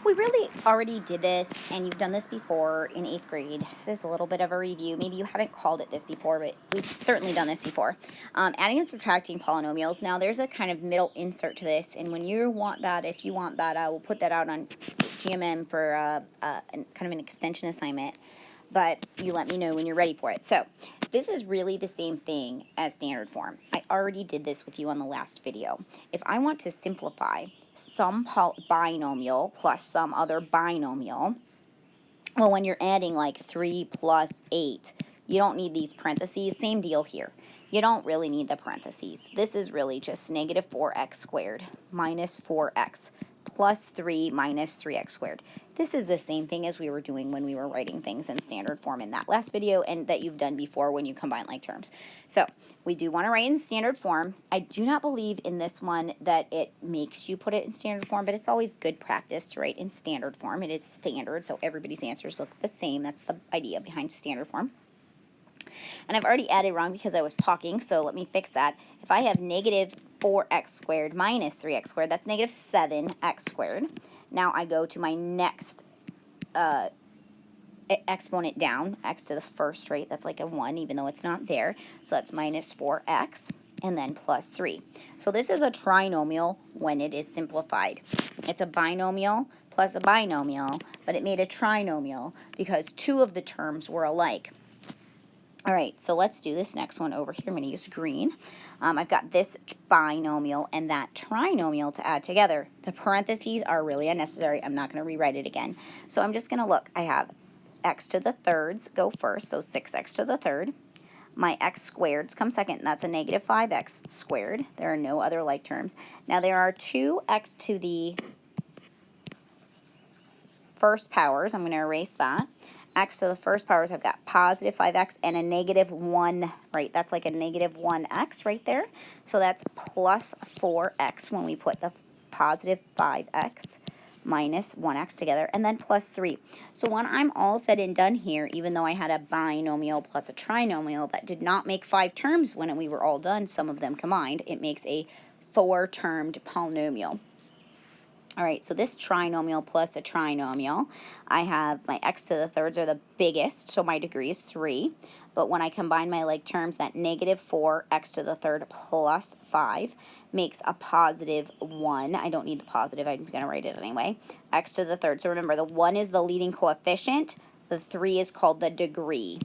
we really already did this, and you've done this before in 8th grade. This is a little bit of a review. Maybe you haven't called it this before, but we've certainly done this before. Adding and subtracting polynomials. Now, there's a kind of middle insert to this, and when you want that, if you want that, we'll put that out on GMM for kind of an extension assignment, but you let me know when you're ready for it. So this is really the same thing as standard form. I already did this with you on the last video. If I want to simplify some binomial plus some other binomial, well, when you're adding like 3 plus 8, you don't need these parentheses. Same deal here. You don't really need the parentheses. This is really just negative 4x squared minus 4x plus 3 minus 3x squared. This is the same thing as we were doing when we were writing things in standard form in that last video, and that you've done before when you combine like terms. So we do want to write in standard form. I do not believe in this one that it makes you put it in standard form, but it's always good practice to write in standard form. It is standard, so everybody's answers look the same. That's the idea behind standard form. And I've already added wrong because I was talking, so let me fix that. If I have negative 4x squared minus 3x squared, that's negative 7x squared. Now I go to my next exponent down, x to the first, right? That's like a 1, even though it's not there. So that's minus 4x, and then plus 3. So this is a trinomial when it is simplified. It's a binomial plus a binomial, but it made a trinomial because two of the terms were alike. All right, so let's do this next one over here. I'm going to use green. I've got this binomial and that trinomial to add together. The parentheses are really unnecessary. I'm not going to rewrite it again. So I'm just going to look. I have x to the thirds go first, so 6x to the third. My x squareds come second, and that's a negative 5x squared. There are no other like terms. Now there are 2x to the first powers. I'm going to erase that. X to the first powers, I've got positive 5x and a negative 1, right? That's like a negative 1x right there. So that's plus 4x when we put the positive 5x minus 1x together, and then plus 3. So when I'm all said and done here, even though I had a binomial plus a trinomial that did not make 5 terms when we were all done, some of them combined, it makes a 4-termed polynomial. All right, so this trinomial plus a trinomial, I have my x to the thirds are the biggest, so my degree is 3. But when I combine my like terms, that negative 4x to the third plus 5 makes a positive 1. I don't need the positive. I'm going to write it anyway. X to the third. So remember, the 1 is the leading coefficient. The 3 is called the degree.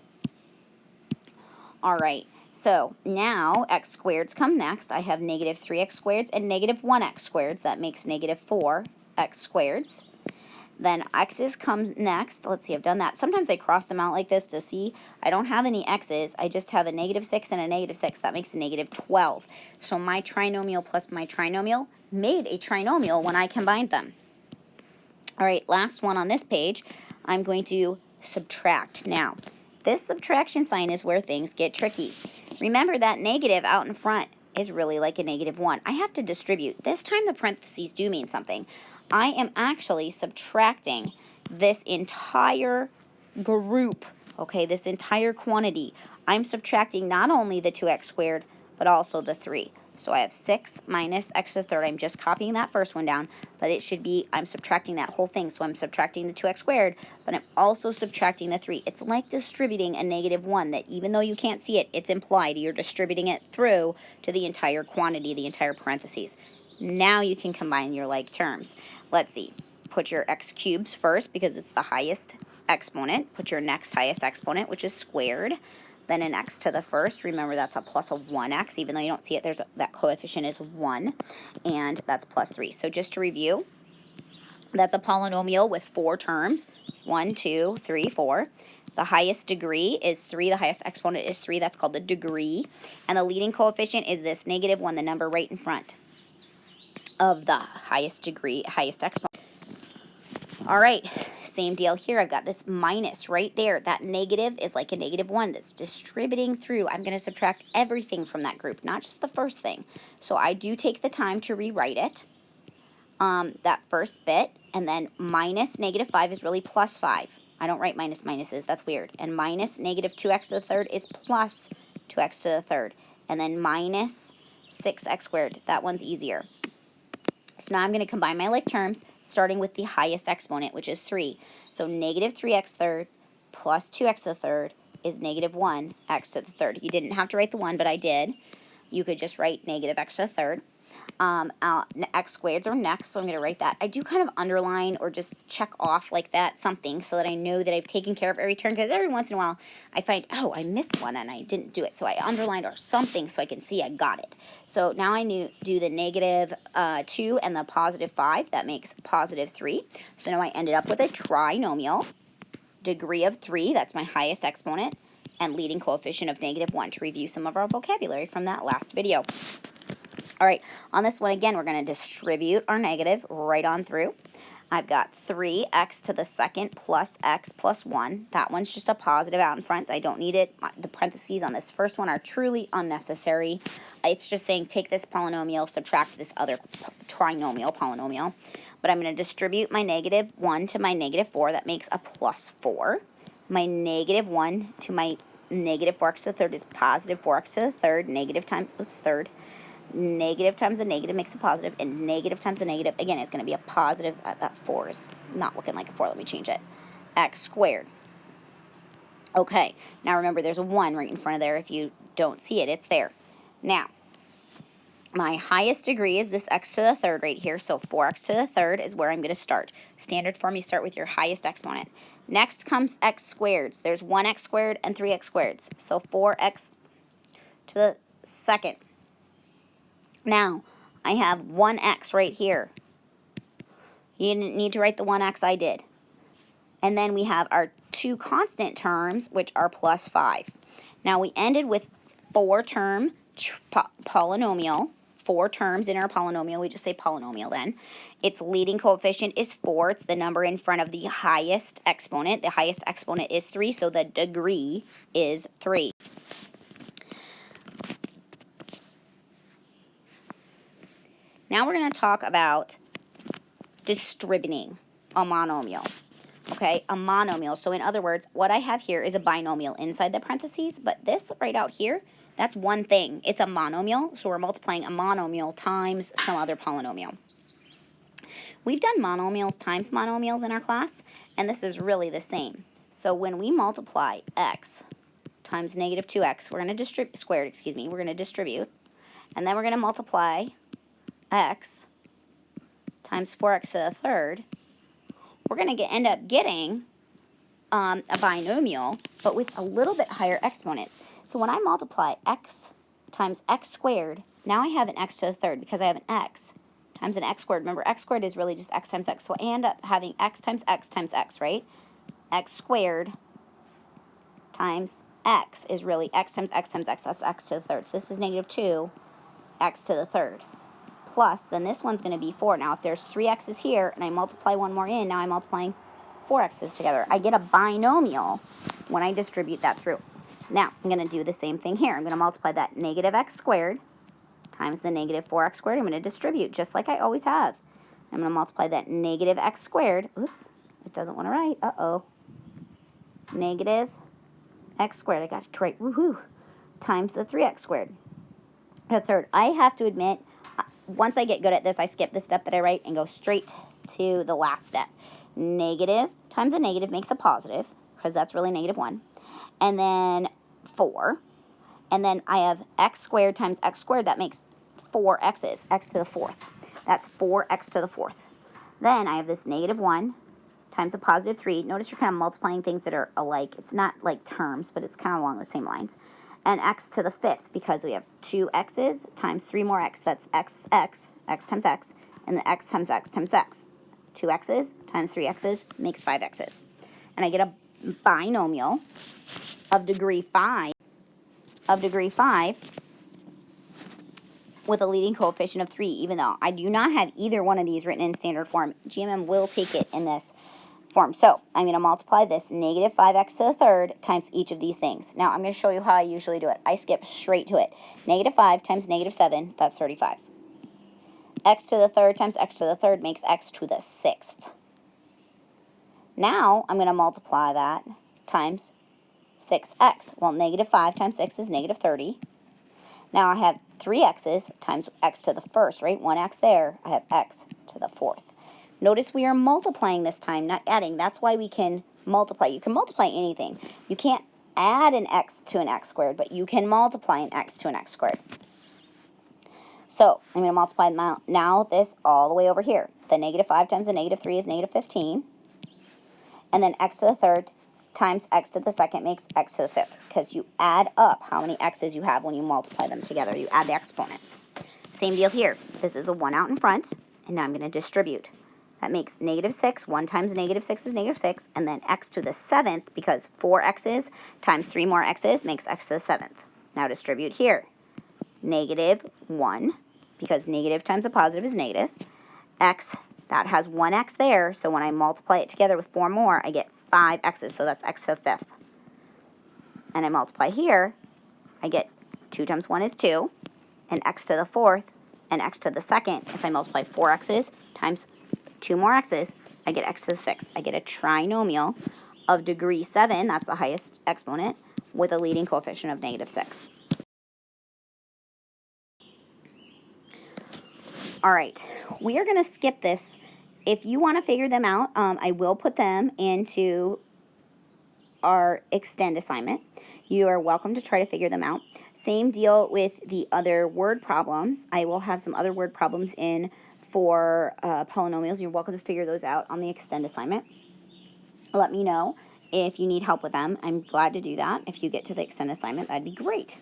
All right. So now x squareds come next. I have negative 3x squareds and negative 1x squareds. That makes negative 4x squareds. Then x's come next. Let's see, I've done that. Sometimes I cross them out like this to see. I don't have any x's. I just have a negative 6 and a negative 6. That makes a negative 12. So my trinomial plus my trinomial made a trinomial when I combined them. All right, last one on this page. I'm going to subtract. Now, this subtraction sign is where things get tricky. Remember that negative out in front is really like a negative 1. I have to distribute. This time the parentheses do mean something. I am actually subtracting this entire group, okay, this entire quantity. I'm subtracting not only the 2x squared, but also the 3. So I have 6 minus x to the third. I'm just copying that first one down, but it should be, I'm subtracting that whole thing. So I'm subtracting the 2x squared, but I'm also subtracting the 3. It's like distributing a negative 1 that even though you can't see it, it's implied. You're distributing it through to the entire quantity, the entire parentheses. Now you can combine your like terms. Let's see. Put your x cubes first because it's the highest exponent. Put your next highest exponent, which is squared. Then an x to the first. Remember, that's a plus of 1x. Even though you don't see it, that coefficient is 1. And that's plus 3. So just to review, that's a polynomial with 4 terms. 1, 2, 3, 4. The highest degree is 3. The highest exponent is 3. That's called the degree. And the leading coefficient is this negative 1, the number right in front of the highest degree, highest exponent. All right, same deal here. I've got this minus right there. That negative is like a negative 1 that's distributing through. I'm going to subtract everything from that group, not just the first thing. So I do take the time to rewrite it, that first bit, and then minus negative 5 is really plus 5. I don't write minus minuses. That's weird. And minus negative 2x to the third is plus 2x to the third. And then minus 6x squared. That one's easier. So now I'm going to combine my like terms, starting with the highest exponent, which is 3. So negative 3x third plus 2x to the third is negative 1x to the third. You didn't have to write the 1, but I did. You could just write negative x to the third. X squareds are next, so I'm going to write that. I do kind of underline or just check off like that something so that I know that I've taken care of every term, because every once in a while I find, oh, I missed one and I didn't do it. So I underlined or something so I can see I got it. So now I do the negative 2 and the positive 5. That makes positive 3. So now I ended up with a trinomial, degree of 3, that's my highest exponent, and leading coefficient of negative 1, to review some of our vocabulary from that last video. All right, on this one, again, we're going to distribute our negative right on through. I've got 3x to the second plus x plus 1. That one's just a positive out in front. I don't need it. The parentheses on this first one are truly unnecessary. It's just saying take this polynomial, subtract this other trinomial polynomial. But I'm going to distribute my negative 1 to my negative 4. That makes a plus 4. My negative 1 to my negative 4x to the third is positive 4x to the third. Negative times, third. Negative times a negative makes a positive, and negative times a negative, again, is going to be a positive. That 4 is not looking like a 4. Let me change it. X squared. Okay, now remember there's a 1 right in front of there. If you don't see it, it's there. Now, my highest degree is this x to the third right here, so 4x to the third is where I'm going to start. Standard form, you start with your highest exponent. Next comes x squareds. There's 1x squared and 3x squareds, so 4x to the second. Now, I have 1x right here. You didn't need to write the 1x, I did. And then we have our two constant terms, which are plus 5. Now, we ended with 4-term polynomial. 4 terms in our polynomial. We just say polynomial then. Its leading coefficient is 4. It's the number in front of the highest exponent. The highest exponent is 3, so the degree is 3. Now we're going to talk about distributing a monomial. Okay, a monomial. So in other words, what I have here is a binomial inside the parentheses, but this right out here, that's one thing. It's a monomial, so we're multiplying a monomial times some other polynomial. We've done monomials times monomials in our class, and this is really the same. So when we multiply x times negative 2x, we're going to distribute, squared, excuse me, we're going to distribute, and then we're going to multiply x times 4x to the third, we're going to end up getting a binomial, but with a little bit higher exponents. So when I multiply x times x squared, now I have an x to the third because I have an x times an x squared. Remember, x squared is really just x times x. So I end up having x times x times x, right? X squared times x is really x times x times x. That's x to the third. So this is negative 2 x to the third. Plus, then this one's going to be 4. Now, if there's 3 x's here, and I multiply one more in, now I'm multiplying 4 x's together. I get a binomial when I distribute that through. Now, I'm going to do the same thing here. I'm going to multiply that negative x squared times the negative 4x squared. I'm going to distribute, just like I always have. I'm going to multiply that negative x squared. Oops, it doesn't want to write. Uh-oh. Negative x squared. I got it to write. Woohoo. Times the 3x squared. The third. I have to admit, once I get good at this, I skip the step that I write and go straight to the last step. Negative times a negative makes a positive, because that's really negative 1. And then 4. And then I have x squared times x squared. That makes 4 x's, x to the 4th. That's 4x to the 4th. Then I have this negative 1 times a positive 3. Notice you're kind of multiplying things that are alike. It's not like terms, but it's kind of along the same lines. And x to the 5th, because we have 2 x's times 3 more x. That's x times x, and the x times x times x. 2 x's times 3 x's makes 5 x's. And I get a binomial of degree 5, with a leading coefficient of 3, even though I do not have either one of these written in standard form. GMM will take it in this form. So I'm going to multiply this negative 5x to the third times each of these things. Now I'm going to show you how I usually do it. I skip straight to it. Negative 5 times negative 7, that's 35. X to the third times x to the third makes x to the 6th. Now I'm going to multiply that times 6x. Well, negative 5 times 6 is negative 30. Now I have 3x's times x to the first, right? 1x there, I have x to the fourth. Notice we are multiplying this time, not adding. That's why we can multiply. You can multiply anything. You can't add an x to an x squared, but you can multiply an x to an x squared. So I'm going to multiply now this all the way over here. The negative 5 times the negative 3 is negative 15. And then x to the third times x to the second makes x to the fifth, because you add up how many x's you have when you multiply them together. You add the exponents. Same deal here. This is a 1 out in front, and now I'm going to distribute. That makes negative 6. 1 times negative 6 is negative 6, and then x to the 7th, because 4 x's times 3 more x's makes x to the 7th. Now distribute here. Negative 1, because negative times a positive is negative. X, that has 1x there, so when I multiply it together with 4 more, I get 5 x's, so that's x to the fifth. And I multiply here, I get 2 times 1 is 2, and x to the fourth, and x to the second. If I multiply 4 x's times 2 more x's, I get x to the sixth. I get a trinomial of degree 7, that's the highest exponent, with a leading coefficient of negative 6. All right, we are going to skip this. If you want to figure them out, I will put them into our extend assignment. You are welcome to try to figure them out. Same deal with the other word problems. I will have some other word problems in for polynomials. You're welcome to figure those out on the extend assignment. Let me know if you need help with them. I'm glad to do that. If you get to the extend assignment, that'd be great.